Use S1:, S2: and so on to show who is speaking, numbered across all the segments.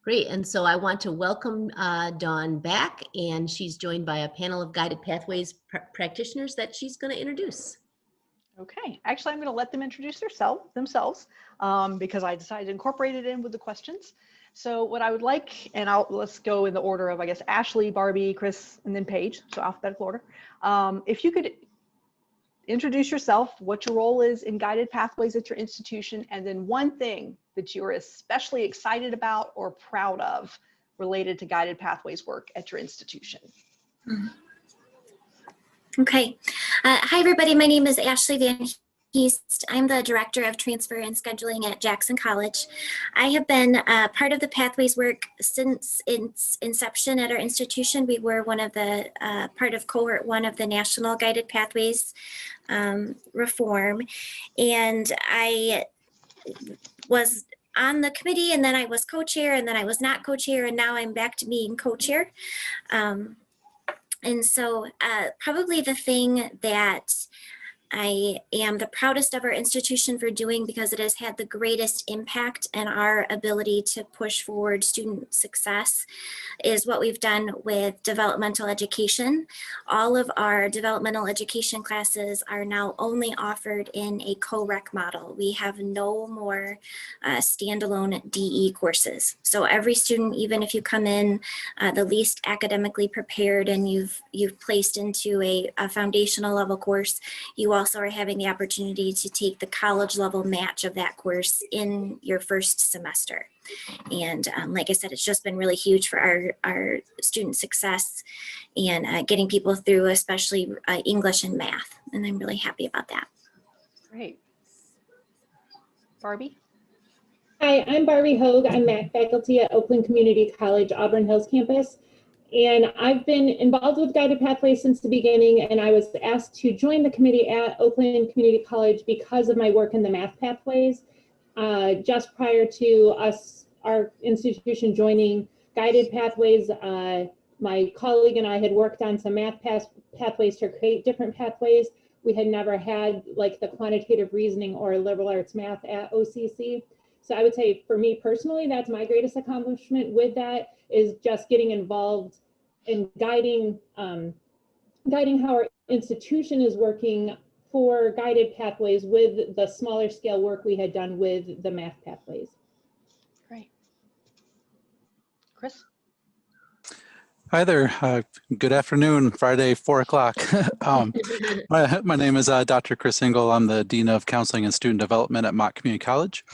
S1: Great. And so I want to welcome Dawn back, and she's joined by a panel of Guided Pathways practitioners that she's going to introduce.
S2: Okay, actually, I'm going to let them introduce themselves because I decided to incorporate it in with the questions. So what I would like, and let's go in the order of, I guess, Ashley, Barbie, Chris, and then Paige, so alphabetical order. If you could introduce yourself, what your role is in Guided Pathways at your institution, and then one thing that you're especially excited about or proud of related to Guided Pathways work at your institution.
S3: Okay. Hi, everybody. My name is Ashley Van Heest. I'm the Director of Transfer and Scheduling at Jackson College. I have been part of the Pathways work since its inception at our institution. We were one of the part of cohort 1 of the National Guided Pathways reform. And I was on the committee, and then I was co-chair, and then I was not co-chair, and now I'm back to being co-chair. And so probably the thing that I am the proudest of our institution for doing, because it has had the greatest impact in our ability to push forward student success, is what we've done with developmental education. All of our developmental education classes are now only offered in a co-rec model. We have no more standalone DE courses. So every student, even if you come in the least academically prepared and you've placed into a foundational level course, you also are having the opportunity to take the college level match of that course in your first semester. And like I said, it's just been really huge for our student success and getting people through, especially English and math. And I'm really happy about that.
S2: Great. Barbie?
S4: Hi, I'm Barbie Hogue. I'm math faculty at Oakland Community College, Auburn Hills campus. And I've been involved with Guided Pathways since the beginning, and I was asked to join the committee at Oakland Community College because of my work in the math pathways. Just prior to our institution joining Guided Pathways, my colleague and I had worked on some math pathways to create different pathways. We had never had like the quantitative reasoning or liberal arts math at OCC. So I would say for me personally, that's my greatest accomplishment with that, is just getting involved in guiding how our institution is working for Guided Pathways with the smaller scale work we had done with the math pathways.
S2: Great. Chris?
S5: Hi there. Good afternoon, Friday, 4 o'clock. My name is Dr. Chris Engel. I'm the Dean of Counseling and Student Development at Mott Community College.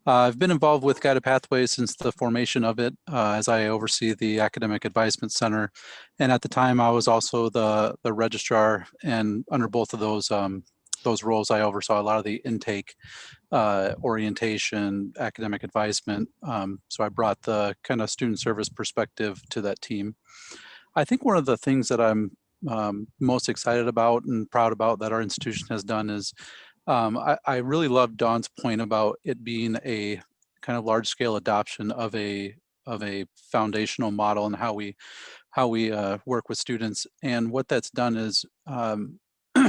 S5: I've been involved with Guided Pathways since the formation of it, as I oversee the Academic Advisement Center. And at the time, I was also the registrar, and under both of those roles, I oversaw a lot of the intake, orientation, academic advisement. So I brought the kind of student service perspective to that team. I think one of the things that I'm most excited about and proud about that our institution has done is I really love Dawn's point about it being a kind of large scale adoption of a foundational model and how we work with students. And what that's done is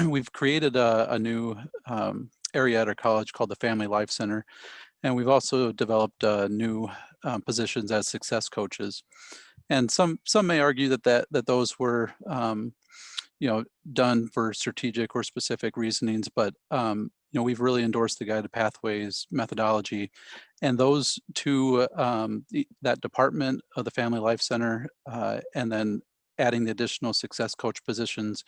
S5: we've created a new area at our college called the Family Life Center. And we've also developed new positions as success coaches. And some may argue that those were done for strategic or specific reasonings, but we've really endorsed the Guided Pathways methodology, and those two, that department of the Family Life Center, and then adding the additional success coach positions,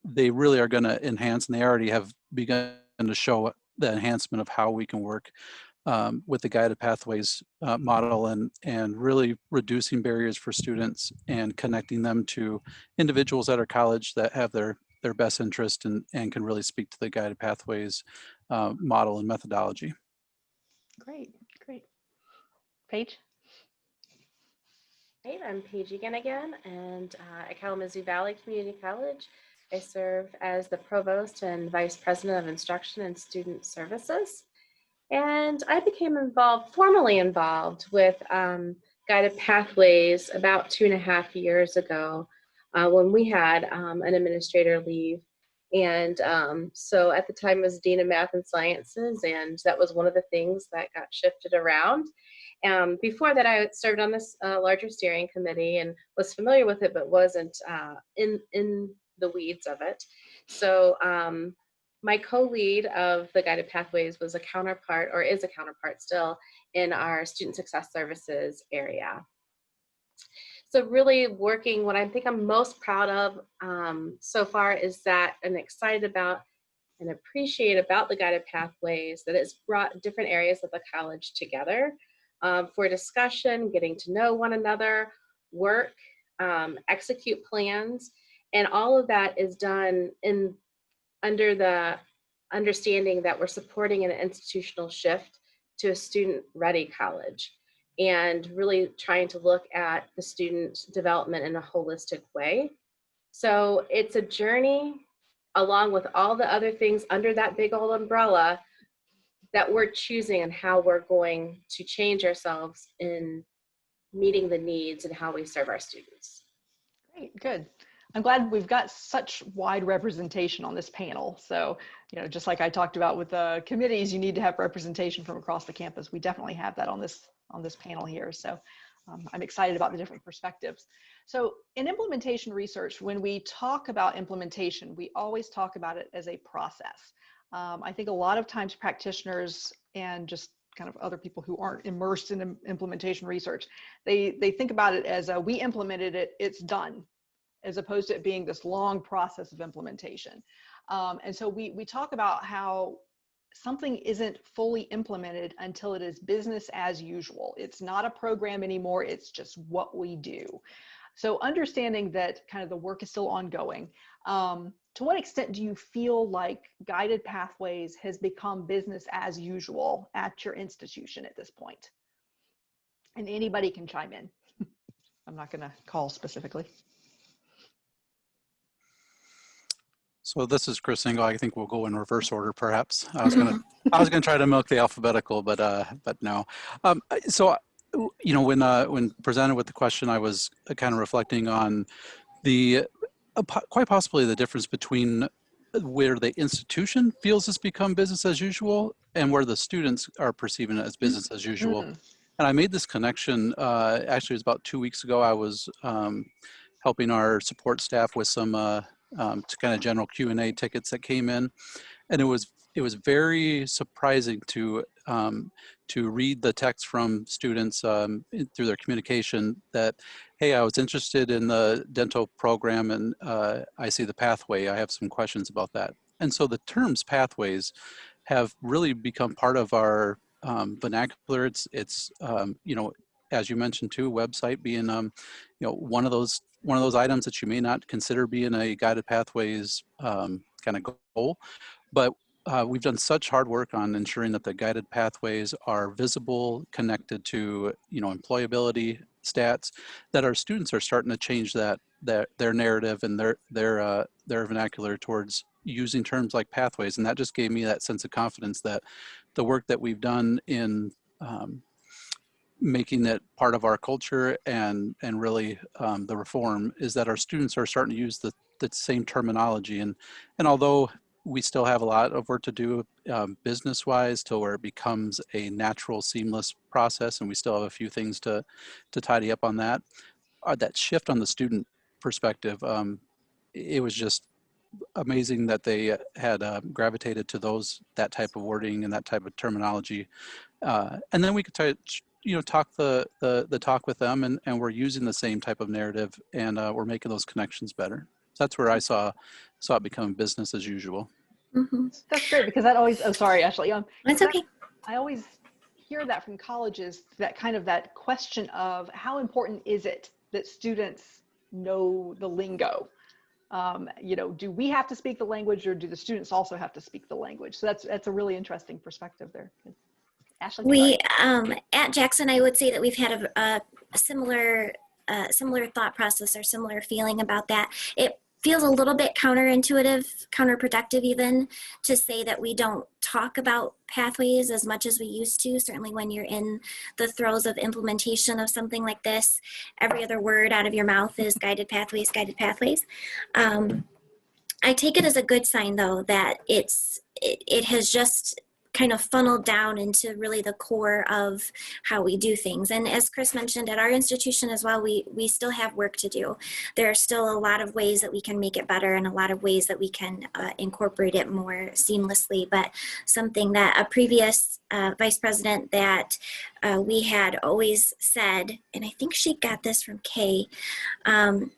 S5: they really are going to enhance, and they already have begun to show the enhancement of how we can work with the Guided Pathways model, and really reducing barriers for students and connecting them to individuals at our college that have their best interest and can really speak to the Guided Pathways model and methodology.
S2: Great. Paige?
S6: Hey, I'm Paige again, and at Kalamazoo Valley Community College, I serve as the Provost and Vice President of Instruction and Student Services. And I became formally involved with Guided Pathways about 2.5 years ago when we had an administrator leave. And so at the time I was Dean of Math and Sciences, and that was one of the things that got shifted around. Before that, I served on this larger steering committee and was familiar with it, but wasn't in the weeds of it. So my co-lead of the Guided Pathways was a counterpart, or is a counterpart still, in our Student Success Services area. So really working, what I think I'm most proud of so far is that I'm excited about and appreciate about the Guided Pathways that it's brought different areas of the college together for discussion, getting to know one another, work, execute plans, and all of that is done under the understanding that we're supporting an institutional shift to a student-ready college, and really trying to look at the student development in a holistic way. So it's a journey along with all the other things under that big old umbrella that we're choosing and how we're going to change ourselves in meeting the needs and how we serve our students.
S2: Great, good. I'm glad we've got such wide representation on this panel. So, you know, just like I talked about with the committees, you need to have representation from across the campus. We definitely have that on this panel here. So I'm excited about the different perspectives. So in implementation research, when we talk about implementation, we always talk about it as a process. I think a lot of times practitioners and just kind of other people who aren't immersed in implementation research, they think about it as we implemented it, it's done, as opposed to it being this long process of implementation. And so we talk about how something isn't fully implemented until it is business as usual. It's not a program anymore, it's just what we do. So understanding that kind of the work is still ongoing, to what extent do you feel like Guided Pathways has become business as usual at your institution at this point? And anybody can chime in. I'm not gonna call specifically.
S5: So this is Chris Engel. I think we'll go in reverse order, perhaps. I was gonna try to milk the alphabetical, but no. So you know, when presented with the question, I was kind of reflecting on the quite possibly the difference between where the institution feels it's become business as usual and where the students are perceiving it as business as usual. And I made this connection. Actually, it was about 2 weeks ago. I was helping our support staff with some to kind of general Q&A tickets that came in, and it was very surprising to read the text from students through their communication that, hey, I was interested in the dental program and I see the pathway. I have some questions about that. And so the terms pathways have really become part of our vernacular. It's you know, as you mentioned too, website being you know, one of those items that you may not consider being a Guided Pathways kind of goal, but we've done such hard work on ensuring that the Guided Pathways are visible, connected to, you know, employability stats, that our students are starting to change their narrative and their vernacular towards using terms like pathways. And that just gave me that sense of confidence that the work that we've done in making it part of our culture and really the reform is that our students are starting to use the same terminology. And although we still have a lot of work to do business-wise till where it becomes a natural, seamless process, and we still have a few things to tidy up on that. That shift on the student perspective, it was just amazing that they had gravitated to that type of wording and that type of terminology. And then we could talk the talk with them, and we're using the same type of narrative, and we're making those connections better. So that's where I saw it become business as usual.
S3: Mm-hmm.
S2: That's great, because that always, oh, sorry, Ashley.
S3: That's okay.
S2: I always hear that from colleges, that question of how important is it that students know the lingo? You know, do we have to speak the language, or do the students also have to speak the language? So that's a really interesting perspective there. Ashley?
S3: We, at Jackson, I would say that we've had a similar thought process or similar feeling about that. It feels a little bit counterintuitive, counterproductive even, to say that we don't talk about pathways as much as we used to. Certainly when you're in the throes of implementation of something like this, every other word out of your mouth is guided pathways, guided pathways. I take it as a good sign, though, that it has just kind of funneled down into really the core of how we do things. And as Chris mentioned, at our institution as well, we still have work to do. There are still a lot of ways that we can make it better and a lot of ways that we can incorporate it more seamlessly. But something that a previous vice president that we had always said, and I think she got this from Kay,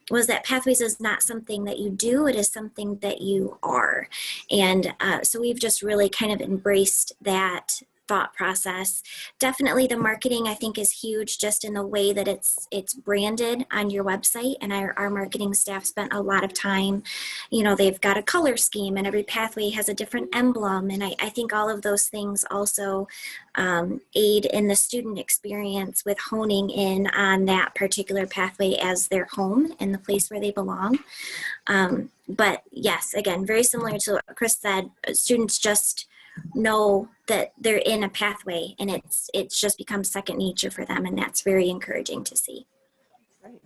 S3: was that Pathways is not something that you do, it is something that you are. And so we've just really kind of embraced that thought process. Definitely the marketing, I think, is huge, just in the way that it's branded on your website. And our marketing staff spent a lot of time, they've got a color scheme and every pathway has a different emblem. And I think all of those things also aid in the student experience with honing in on that particular pathway as their home and the place where they belong. But yes, again, very similar to what Chris said, students just know that they're in a pathway and it's just become second nature for them, and that's very encouraging to see.
S2: Right.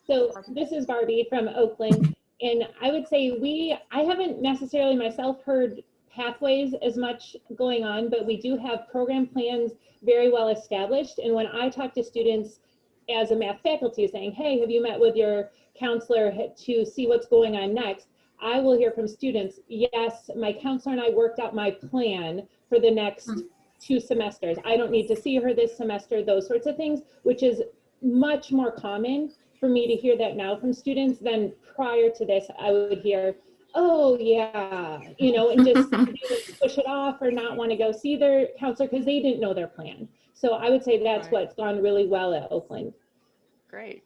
S4: So this is Barbie from Oakland, and I would say I haven't necessarily myself heard pathways as much going on, but we do have program plans very well established. And when I talk to students as a math faculty saying, hey, have you met with your counselor to see what's going on next? I will hear from students, yes, my counselor and I worked out my plan for the next 2 semesters. I don't need to see her this semester, those sorts of things, which is much more common for me to hear that now from students than prior to this. I would hear, oh yeah, and just push it off or not want to go see their counselor because they didn't know their plan. So I would say that's what's gone really well at Oakland.
S2: Great.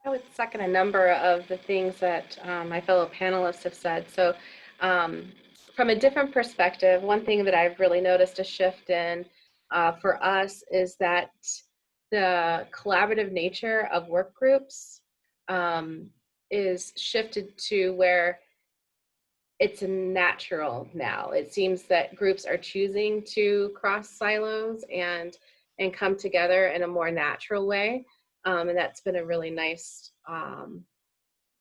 S6: I would second a number of the things that my fellow panelists have said. So from a different perspective, one thing that I've really noticed a shift in for us is that the collaborative nature of work groups is shifted to where it's natural now. It seems that groups are choosing to cross silos and come together in a more natural way. And that's been a really nice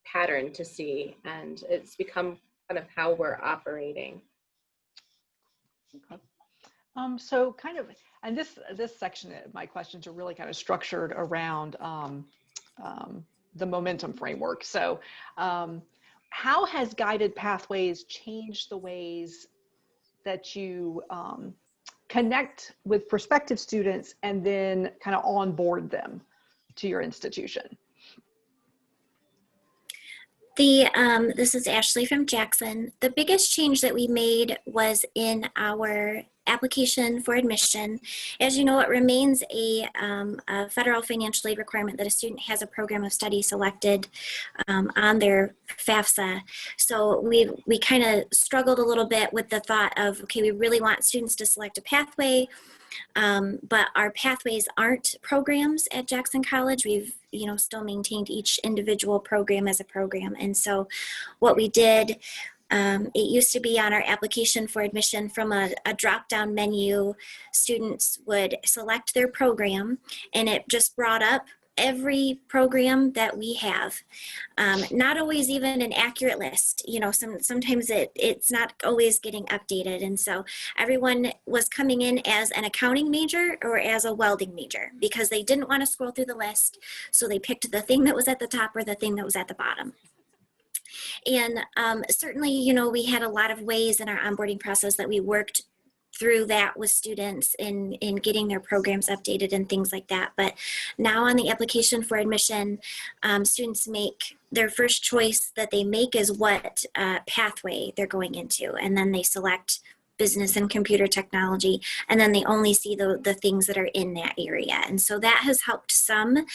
S6: pattern to see, and it's become kind of how we're operating.
S2: Okay. So kind of, and this section, my questions are really kind of structured around the momentum framework. So how has Guided Pathways changed the ways that you connect with prospective students and then kind of onboard them to your institution?
S3: This is Ashley from Jackson. The biggest change that we made was in our application for admission. As you know, it remains a federal financial aid requirement that a student has a program of study selected on their FAFSA. So we kind of struggled a little bit with the thought of, okay, we really want students to select a pathway, but our pathways aren't programs at Jackson College. We've still maintained each individual program as a program. And so what we did, it used to be on our application for admission from a drop-down menu, students would select their program and it just brought up every program that we have. Not always even an accurate list. Sometimes it's not always getting updated. And so everyone was coming in as an accounting major or as a welding major because they didn't want to scroll through the list. So they picked the thing that was at the top or the thing that was at the bottom. And certainly, we had a lot of ways in our onboarding process that we worked through that with students in getting their programs updated and things like that. But now on the application for admission, students make their first choice that they make is what pathway they're going into. And then they select business and computer technology, and then they only see the things that are in that area. And so that has helped some,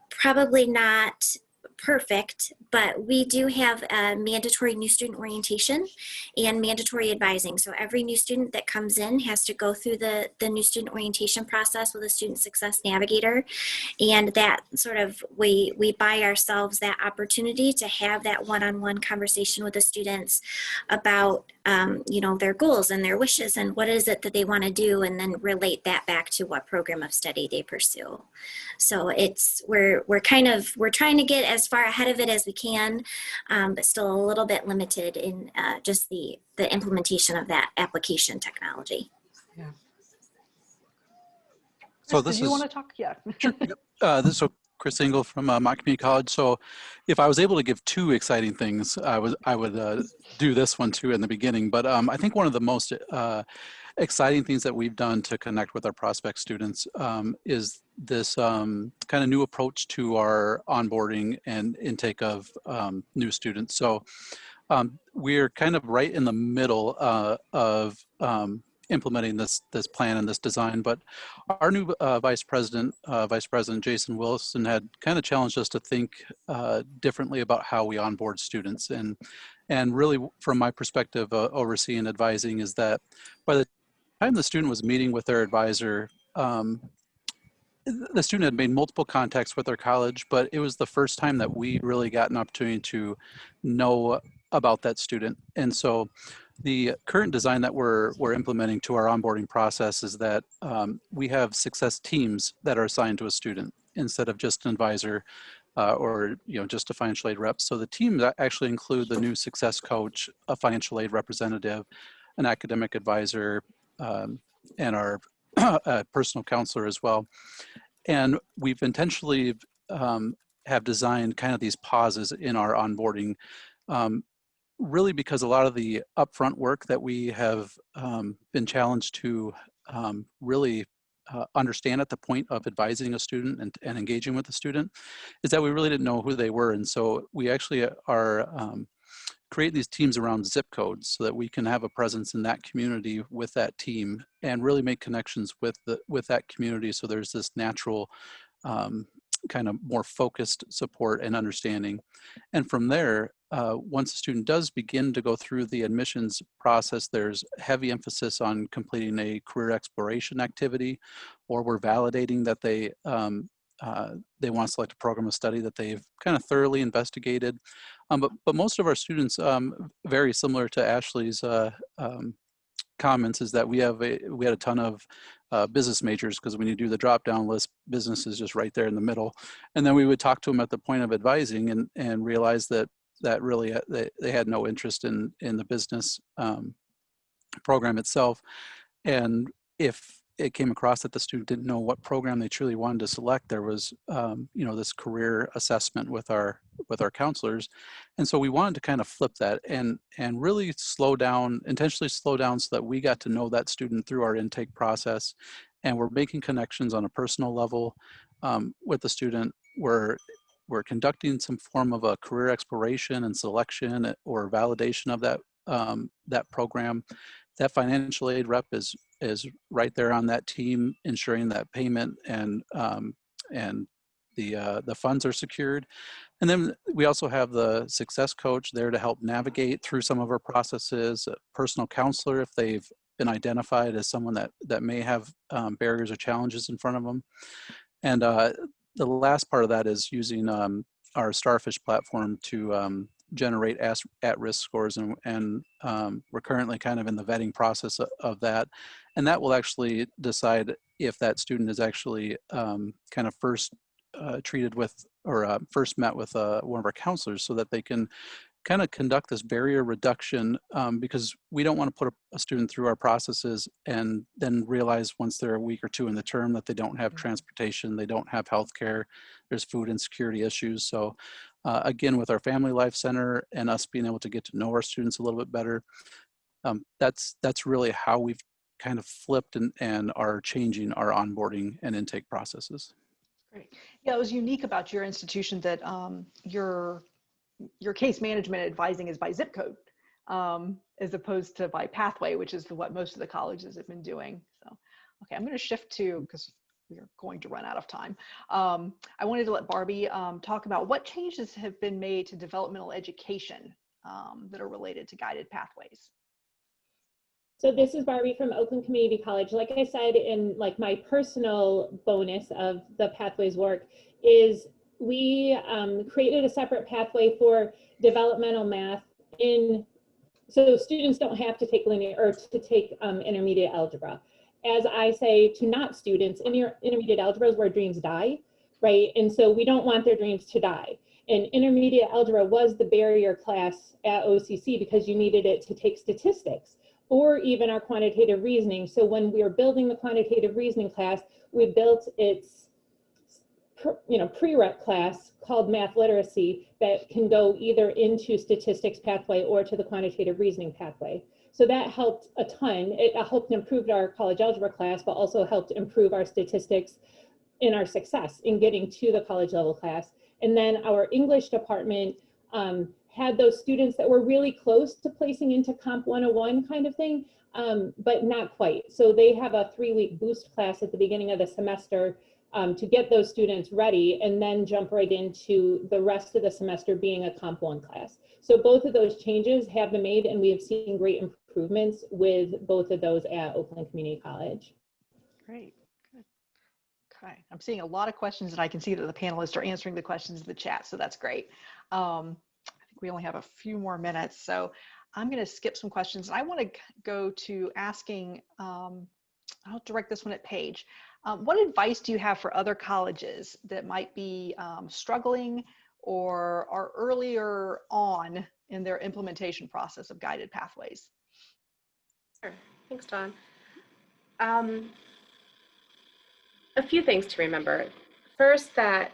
S3: probably not perfect, but we do have a mandatory new student orientation and mandatory advising. So every new student that comes in has to go through the new student orientation process with a student success navigator. And that sort of, we buy ourselves that opportunity to have that one-on-one conversation with the students about you know, their goals and their wishes and what is it that they want to do, and then relate that back to what program of study they pursue. So we're trying to get as far ahead of it as we can, but still a little bit limited in just the implementation of that application technology.
S2: Yeah.
S5: So
S2: Chris,
S5: this
S2: did you
S5: is
S2: want to talk? Yeah.
S5: this is Chris Engel from Mott Community College. So if I was able to give two exciting things, I would do this one too in the beginning. But I think one of the most exciting things that we've done to connect with our prospect students is this kind of new approach to our onboarding and intake of new students. So we're kind of right in the middle of implementing this plan and this design, but our new Vice President Jason Wilson had kind of challenged us to think differently about how we onboard students. And really, from my perspective, overseeing and advising, is that by the time the student was meeting with their advisor, the student had made multiple contacts with their college, but it was the first time that we really got an opportunity to know about that student. And so the current design that we're implementing to our onboarding process is that we have success teams that are assigned to a student instead of just an advisor or just a financial aid rep. So the teams actually include the new success coach, a financial aid representative, an academic advisor, and our personal counselor as well. And we've intentionally have designed kind of these pauses in our onboarding, really because a lot of the upfront work that we have been challenged to really understand at the point of advising a student and engaging with the student is that we really didn't know who they were. And so we actually are creating these teams around zip codes so that we can have a presence in that community with that team and really make connections with that community. So there's this natural kind of more focused support and understanding. And from there, once a student does begin to go through the admissions process, there's heavy emphasis on completing a career exploration activity, or we're validating that they want to select a program of study that they've kind of thoroughly investigated. But most of our students, very similar to Ashley's comments, is that we had a ton of business majors, because when you do the drop down list, business is just right there in the middle. And then we would talk to them at the point of advising and realize that really they had no interest in the business program itself. And if it came across that the student didn't know what program they truly wanted to select, there was this career assessment with our counselors. And so we wanted to kind of flip that and really intentionally slow down so that we got to know that student through our intake process. And we're making connections on a personal level with the student. We're conducting some form of a career exploration and selection or validation of that program. That financial aid rep is right there on that team, ensuring that payment and the funds are secured. And then we also have the success coach there to help navigate through some of our processes, a personal counselor if they've been identified as someone that may have barriers or challenges in front of them. And the last part of that is using our Starfish platform to generate at-risk scores, and we're currently kind of in the vetting process of that, and that will actually decide if that student is actually kind of first treated with or first met with one of our counselors, so that they can kind of conduct this barrier reduction, because we don't want to put a student through our processes and then realize once they're a week or two in the term that they don't have transportation, they don't have health care, there's food insecurity issues. So again, with our Family Life Center and us being able to get to know our students a little bit better, that's really how we've kind of flipped and are changing our onboarding and intake processes.
S2: Great. Yeah, it was unique about your institution that your case management advising is by zip code, as opposed to by pathway, which is what most of the colleges have been doing. So, okay, I'm going to shift to, because we're going to run out of time. I wanted to let Barbie talk about what changes have been made to developmental education that are related to guided pathways.
S4: So this is Barbie from Oakland Community College. Like I said, in my personal bonus of the Pathways work is we created a separate pathway for developmental math in So students don't have to take linear or to take intermediate algebra. As I say to not students, intermediate algebra is where dreams die, right? And so we don't want their dreams to die. And intermediate algebra was the barrier class at OCC because you needed it to take statistics or even our quantitative reasoning. So when we were building the quantitative reasoning class, we built its prereq class called math literacy that can go either into statistics pathway or to the quantitative reasoning pathway. So that helped a ton. It helped improve our college algebra class, but also helped improve our statistics in our success in getting to the college level class. And then our English department had those students that were really close to placing into Comp 101 kind of thing, but not quite. So they have a 3-week boost class at the beginning of the semester to get those students ready and then jump right into the rest of the semester being a Comp 1 class. So both of those changes have been made and we have seen great improvements with both of those at Oakland Community College.
S2: Great. Good. Okay. I'm seeing a lot of questions and I can see that the panelists are answering the questions in the chat. So that's great. I think we only have a few more minutes. So I'm going to skip some questions. I want to go to asking, I'll direct this one at Paige. What advice do you have for other colleges that might be struggling or are earlier on in their implementation process of guided pathways?
S6: Sure. Thanks, Dawn. A few things to remember. First, that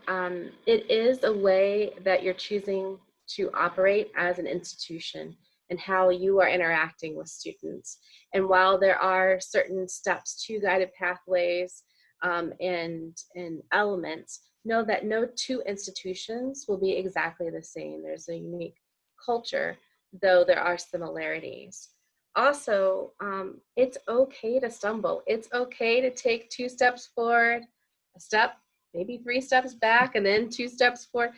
S6: it is a way that you're choosing to operate as an institution and how you are interacting with students. And while there are certain steps to guided pathways and elements, know that no two institutions will be exactly the same. There's a unique culture, though there are similarities. Also, it's okay to stumble. It's okay to take 2 steps forward, a step, maybe 3 steps back, and then 2 steps forward.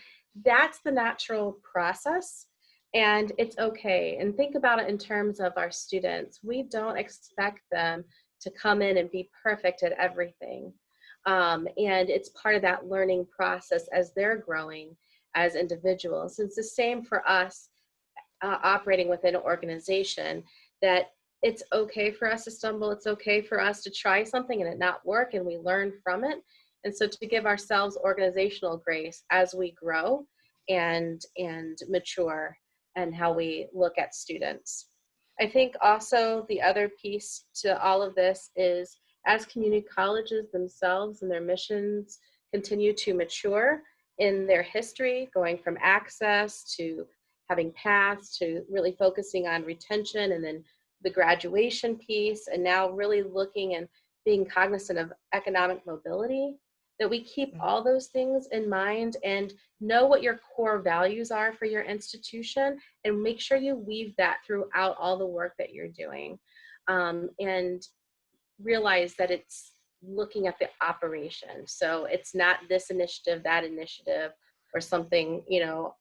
S6: That's the natural process, and it's okay. And think about it in terms of our students. We don't expect them to come in and be perfect at everything. And it's part of that learning process as they're growing as individuals. It's the same for us operating within an organization, that it's okay for us to stumble. It's okay for us to try something and it not work, and we learn from it. And so to give ourselves organizational grace as we grow and mature and how we look at students. I think also the other piece to all of this is, as community colleges themselves and their missions continue to mature in their history, going from access to having paths to really focusing on retention and then the graduation piece, and now really looking and being cognizant of economic mobility, that we keep all those things in mind and know what your core values are for your institution and make sure you weave that throughout all the work that you're doing. And realize that it's looking at the operation. So it's not this initiative, that initiative, or something,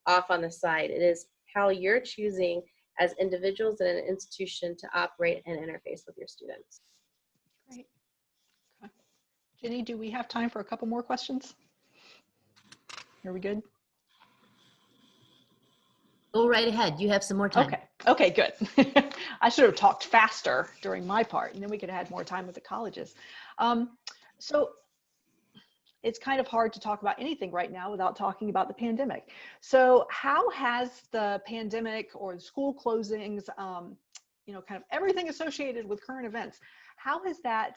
S6: off on the side. It is how you're choosing as individuals in an institution to operate and interface with your students.
S2: Great. Okay. Jenny, do we have time for a couple more questions? Are we good?
S1: Go right ahead. You have some more time.
S2: Okay, good. I should have talked faster during my part, and then we could have had more time with the colleges. So it's kind of hard to talk about anything right now without talking about the pandemic. So how has the pandemic or the school closings, kind of everything associated with current events, how has that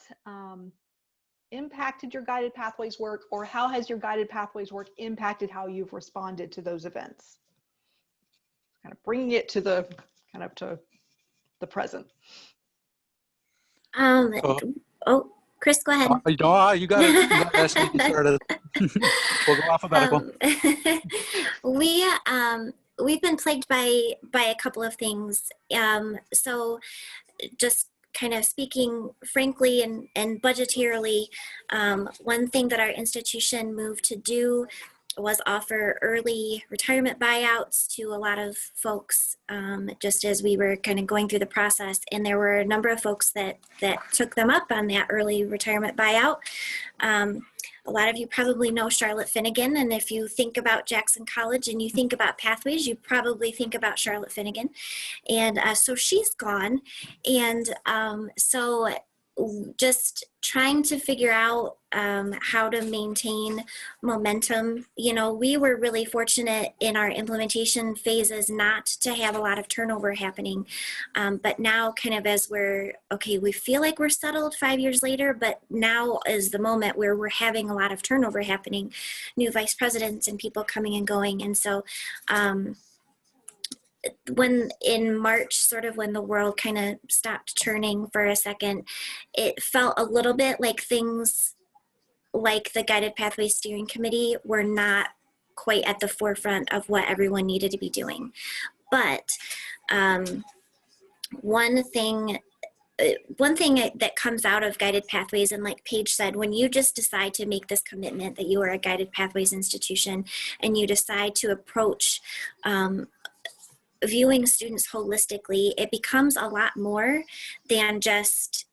S2: impacted your guided pathways work, or how has your guided pathways work impacted how you've responded to those events? Kind of bringing it to the present.
S3: Chris, go ahead.
S5: You got it. Ask me to get started. We'll go alphabetical.
S3: We've been plagued by a couple of things. So just kind of speaking frankly and budgetarily, one thing that our institution moved to do was offer early retirement buyouts to a lot of folks, just as we were kind of going through the process. And there were a number of folks that took them up on that early retirement buyout. a lot of you probably know Charlotte Finnegan, and if you think about Jackson College and you think about Pathways, you probably think about Charlotte Finnegan. And so she's gone. And so just trying to figure out how to maintain momentum. You know, we were really fortunate in our implementation phases not to have a lot of turnover happening. But now kind of as we feel like we're settled 5 years later, but now is the moment where we're having a lot of turnover happening, new vice presidents and people coming and going. And so when in March, sort of when the world kind of stopped turning for a second, it felt a little bit like things like the Guided Pathways Steering Committee were not quite at the forefront of what everyone needed to be doing. But one thing that comes out of Guided Pathways, and like Paige said, when you just decide to make this commitment that you are a Guided Pathways institution and you decide to approach viewing students holistically, it becomes a lot more than just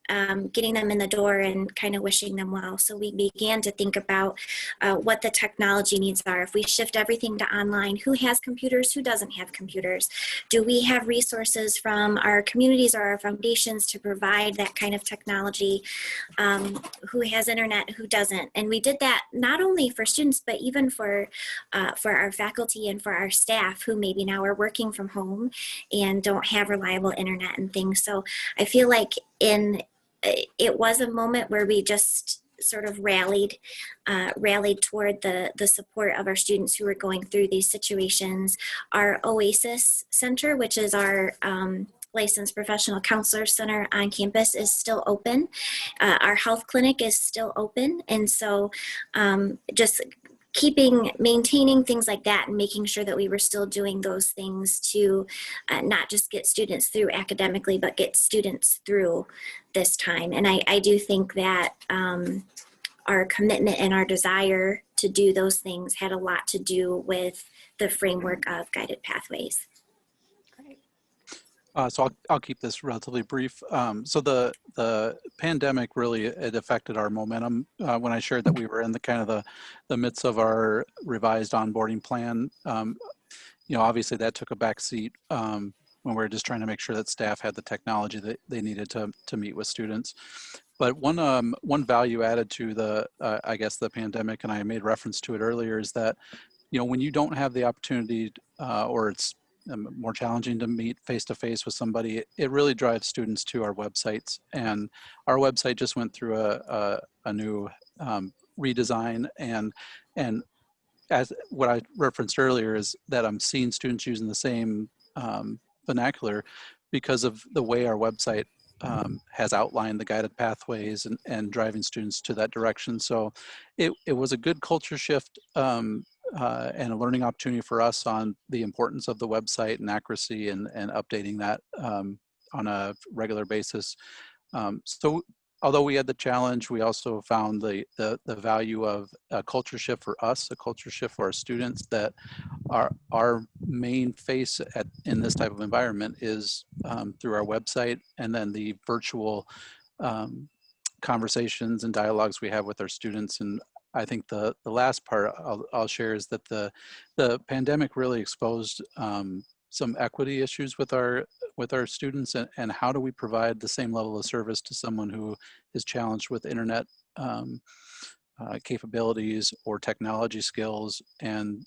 S3: getting them in the door and kind of wishing them well. So we began to think about what the technology needs are. If we shift everything to online, who has computers, who doesn't have computers? Do we have resources from our communities or our foundations to provide that kind of technology? Who has internet, who doesn't? And we did that not only for students, but even for our faculty and for our staff who maybe now are working from home and don't have reliable internet and things. So I feel like it was a moment where we just sort of rallied toward the support of our students who were going through these situations. Our OASIS Center, which is our licensed professional counselor center on campus, is still open. Our health clinic is still open. And so just maintaining things like that and making sure that we were still doing those things to not just get students through academically, but get students through this time. And I do think that our commitment and our desire to do those things had a lot to do with the framework of Guided Pathways.
S5: So I'll keep this relatively brief. So the pandemic really, it affected our momentum. When I shared that we were in the midst of our revised onboarding plan, you know, obviously that took a back seat when we were just trying to make sure that staff had the technology that they needed to meet with students. But one value added to the I guess the pandemic, and I made reference to it earlier, is that, you know, when you don't have the opportunity or it's more challenging to meet face-to-face with somebody, it really drives students to our websites. And our website just went through a new redesign, and as what I referenced earlier is that I'm seeing students using the same vernacular because of the way our website has outlined the guided pathways and driving students to that direction. So it was a good culture shift and a learning opportunity for us on the importance of the website and accuracy and updating that on a regular basis. So although we had the challenge, we also found the value of a culture shift for us, a culture shift for our students, that our main face in this type of environment is through our website, and then the virtual conversations and dialogues we have with our students. And I think the last part I'll share is that the pandemic really exposed some equity issues with our students, and how do we provide the same level of service to someone who is challenged with internet capabilities or technology skills. And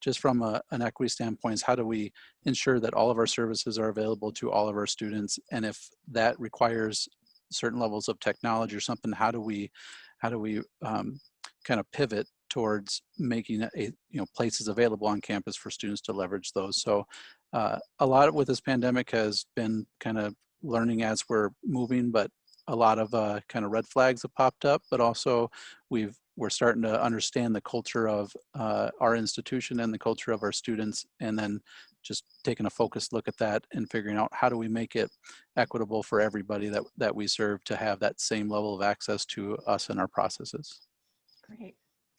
S5: just from an equity standpoint, is how do we ensure that all of our services are available to all of our students, and if that requires certain levels of technology or something, how do we kind of pivot towards making places available on campus for students to leverage those. So a lot with this pandemic has been kind of learning as we're moving, but a lot of kind of red flags have popped up, but also we're starting to understand the culture of our institution and the culture of our students, and then just taking a focused look at that and figuring out how do we make it equitable for everybody that we serve to have that same level of access to us and our processes.
S2: Great.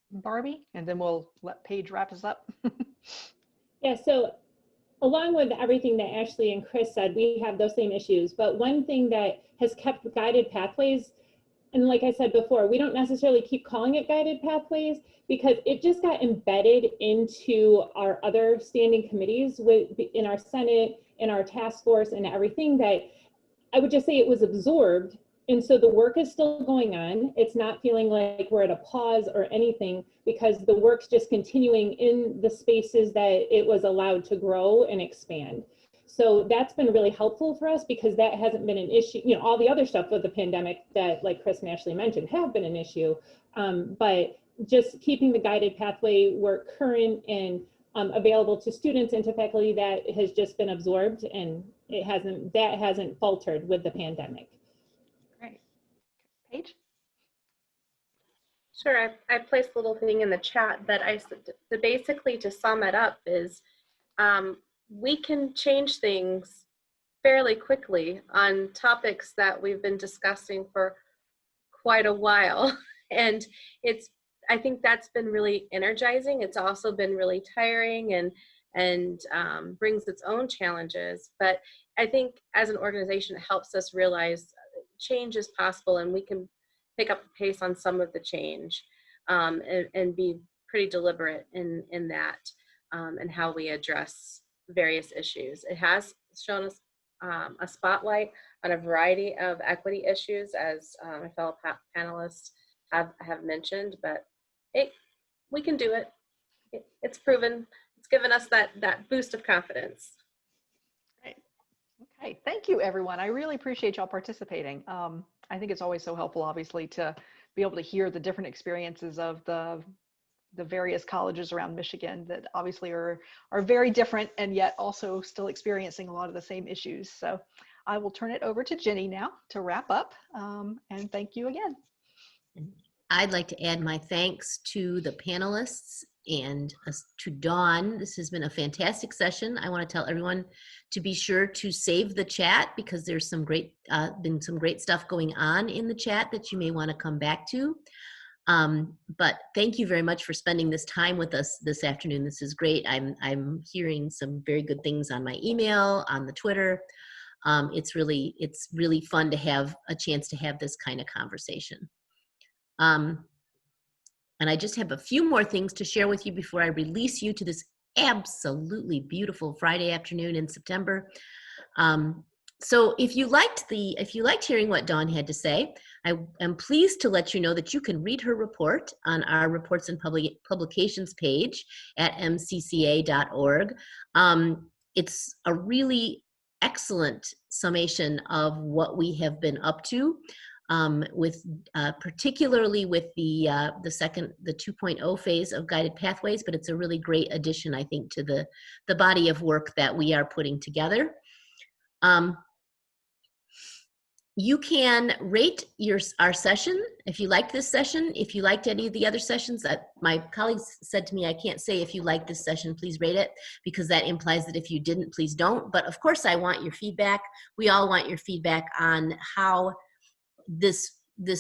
S2: Barbie, and then we'll let Paige wrap us up.
S4: Yeah, so along with everything that Ashley and Chris said, we have those same issues. But one thing that has kept Guided Pathways and like I said before, we don't necessarily keep calling it guided pathways because it just got embedded into our other standing committees in our Senate, in our task force, and everything, that I would just say it was absorbed. And so the work is still going on. It's not feeling like we're at a pause or anything, because the work's just continuing in the spaces that it was allowed to grow and expand. So that's been really helpful for us, because that hasn't been an issue. You know, all the other stuff with the pandemic that, like Chris and Ashley mentioned, have been an issue. But just keeping the guided pathway work current and available to students and to faculty, that has just been absorbed, and that hasn't faltered with the pandemic.
S2: Great. Paige?
S6: Sure, I placed a little thing in the chat that I said, basically to sum it up is we can change things fairly quickly on topics that we've been discussing for quite a while. And I think that's been really energizing. It's also been really tiring and brings its own challenges. But I think as an organization, it helps us realize change is possible, and we can pick up the pace on some of the change and be pretty deliberate in that and how we address various issues. It has shown us a spotlight on a variety of equity issues, as my fellow panelists have mentioned, but we can do it. It's proven. It's given us that boost of confidence.
S2: Great. Okay, thank you, everyone. I really appreciate y'all participating. I think it's always so helpful, obviously, to be able to hear the different experiences of the various colleges around Michigan that obviously are very different, and yet also still experiencing a lot of the same issues. So I will turn it over to Jenny now to wrap up, and thank you again.
S1: I'd like to add my thanks to the panelists and to Dawn. This has been a fantastic session. I want to tell everyone to be sure to save the chat, because there's been some great stuff going on in the chat that you may want to come back to. But thank you very much for spending this time with us this afternoon. This is great. I'm hearing some very good things on my email, on the Twitter. It's really fun to have a chance to have this kind of conversation. And I just have a few more things to share with you before I release you to this absolutely beautiful Friday afternoon in September. So if you liked hearing what Dawn had to say, I am pleased to let you know that you can read her report on our Reports and Publications page at mcca.org. It's a really excellent summation of what we have been up to. Particularly with the 2.0 phase of Guided Pathways, but it's a really great addition, I think, to the body of work that we are putting together. You can rate our session if you liked this session. If you liked any of the other sessions, my colleagues said to me, I can't say if you liked this session, please rate it, because that implies that if you didn't, please don't. But of course, I want your feedback. We all want your feedback on how this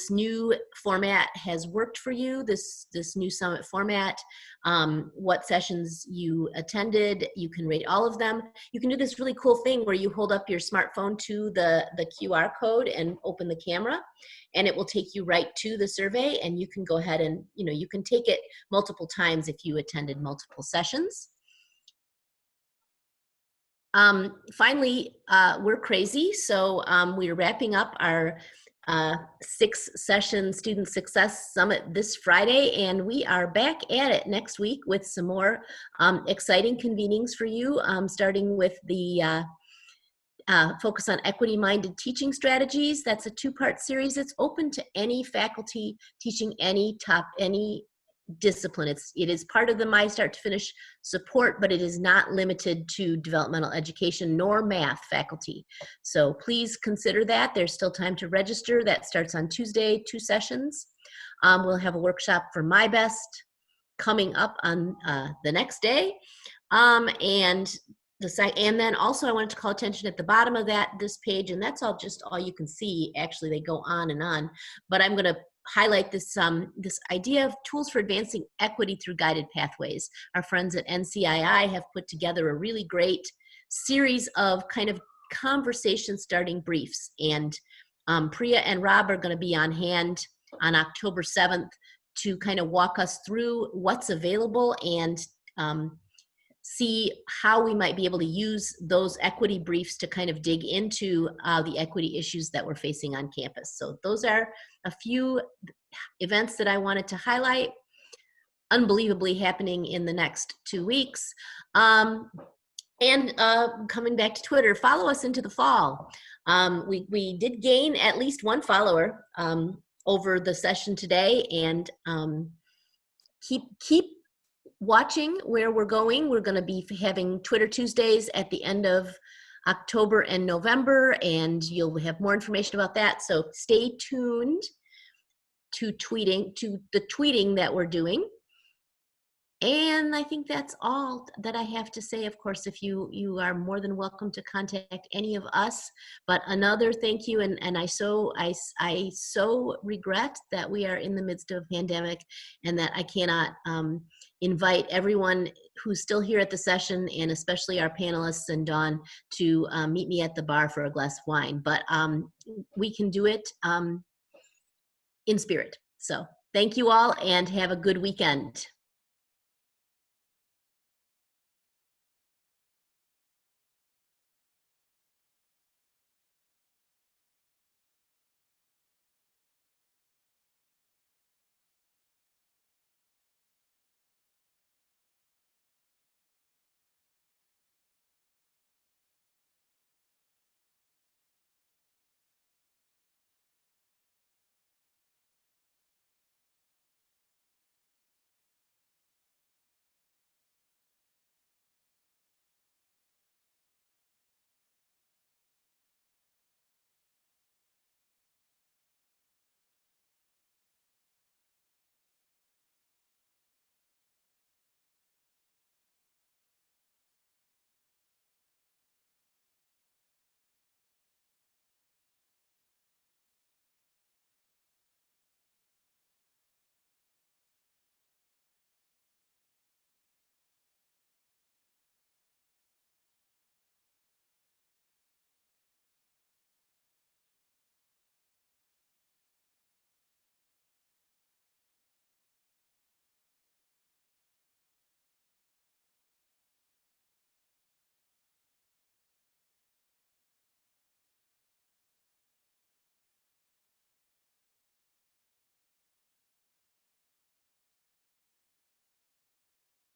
S1: new format has worked for you, this new summit format, what sessions you attended. You can rate all of them. You can do this really cool thing where you hold up your smartphone to the QR code and open the camera, and it will take you right to the survey, and you can go ahead and, you can take it multiple times if you attended multiple sessions. Finally, we're crazy, so we're wrapping up our 6-session Student Success Summit this Friday, and we are back at it next week with some more exciting convenings for you, starting with the focus on equity-minded teaching strategies. That's a 2-part series. It's open to any faculty teaching any discipline. It is part of the My Start to Finish support, but it is not limited to developmental education nor math faculty. So please consider that. There's still time to register. That starts on Tuesday, 2 sessions. We'll have a workshop for My Best coming up on the next day. And then also I wanted to call attention at the bottom of this page, and that's all you can see. Actually, they go on and on, but I'm going to highlight this idea of tools for advancing equity through guided pathways. Our friends at NCII have put together a really great series of kind of conversation starting briefs, and Priya and Rob are going to be on hand on October 7th to kind of walk us through what's available and see how we might be able to use those equity briefs to kind of dig into the equity issues that we're facing on campus. So those are a few events that I wanted to highlight, unbelievably happening in the next 2 weeks. And coming back to Twitter, follow us into the fall. We did gain at least one follower over the session today, and keep watching where we're going. We're going to be having Twitter Tuesdays at the end of October and November, and you'll have more information about that. So stay tuned to the tweeting that we're doing. And I think that's all that I have to say. Of course, if you are more than welcome to contact any of us. But another thank you, and I so regret that we are in the midst of a pandemic, and that I cannot invite everyone who's still here at the session, and especially our panelists and Dawn, to meet me at the bar for a glass of wine. But we can do it in spirit. So thank you all, and have a good weekend.